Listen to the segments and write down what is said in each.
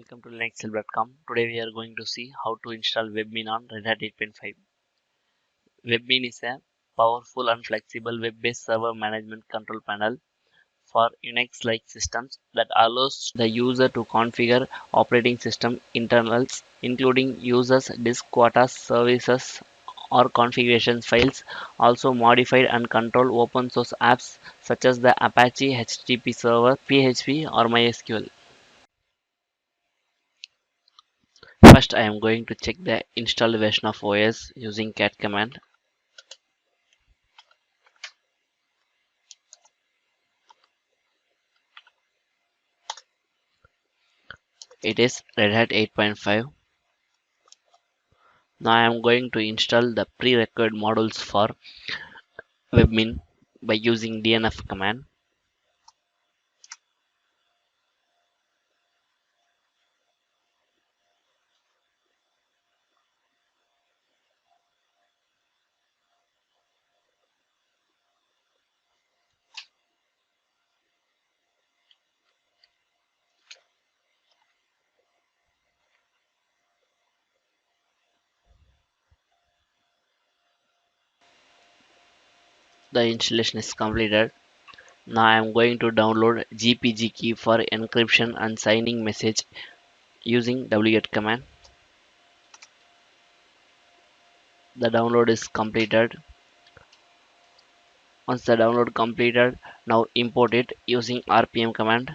welcome to Linux.com. Today we are going to see how to install Webmin on REDHAT 8.5. Webmin is a powerful and flexible web-based server management control panel for Unix-like systems that allows the user to configure operating system internals, including users, disk quotas, services, or configuration files. Also modify and control open source apps such as the Apache HTTP Server, PHP, or MySQL. First, I am going to check the installed version of OS using cat command. It is REDHAT 8.5. Now I am going to install the pre-required modules for Webmin by using dnf command. The installation is completed. Now I am going to download GPG key for encryption and signing message using wget command. The download is completed. Once the download completed, now import it using rpm command.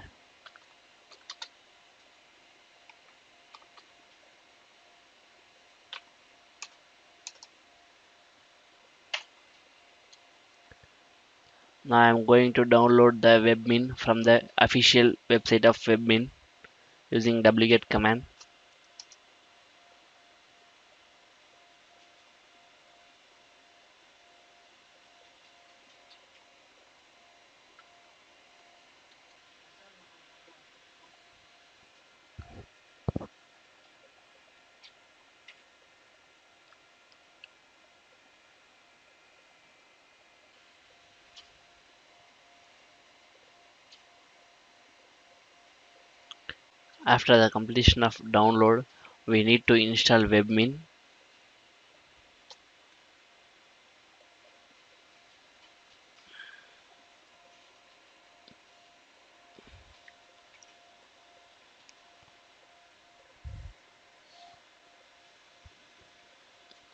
Now I am going to download the Webmin from the official website of Webmin using wget command. After the completion of download, we need to install Webmin.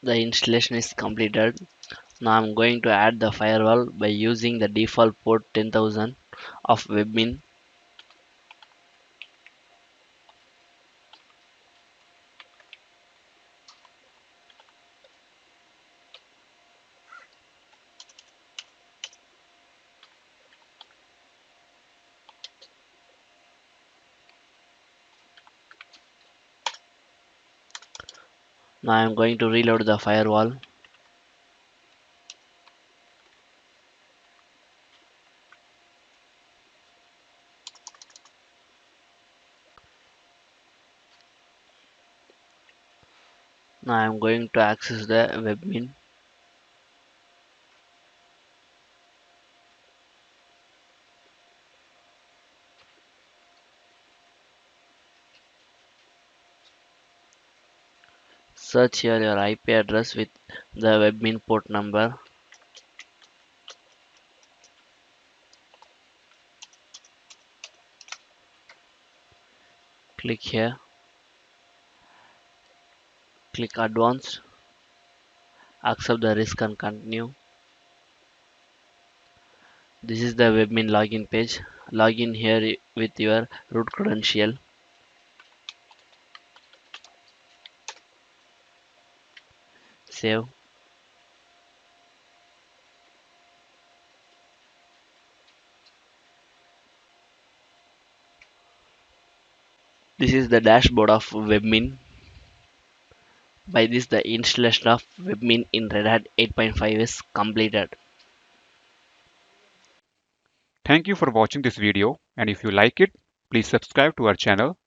The installation is completed. Now I'm going to add the firewall by using the default port 10,000 of Webmin. Now I'm going to reload the firewall. Now I'm going to access the Webmin. Search here your IP address with the Webmin port number. Click here. Click advanced. Accept the risk and continue. This is the Webmin login page. Log in here with your root credential. Save. This is the dashboard of Webmin. By this, the installation of Webmin in REDHAT 8.5 is completed. Thank you for watching this video, and if you like it, please subscribe to our channel.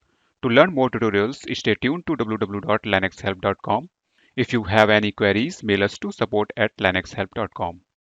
To learn more tutorials, stay tuned to www.linuxhelp.com. If you have any queries, mail us to support@linuxhelp.com.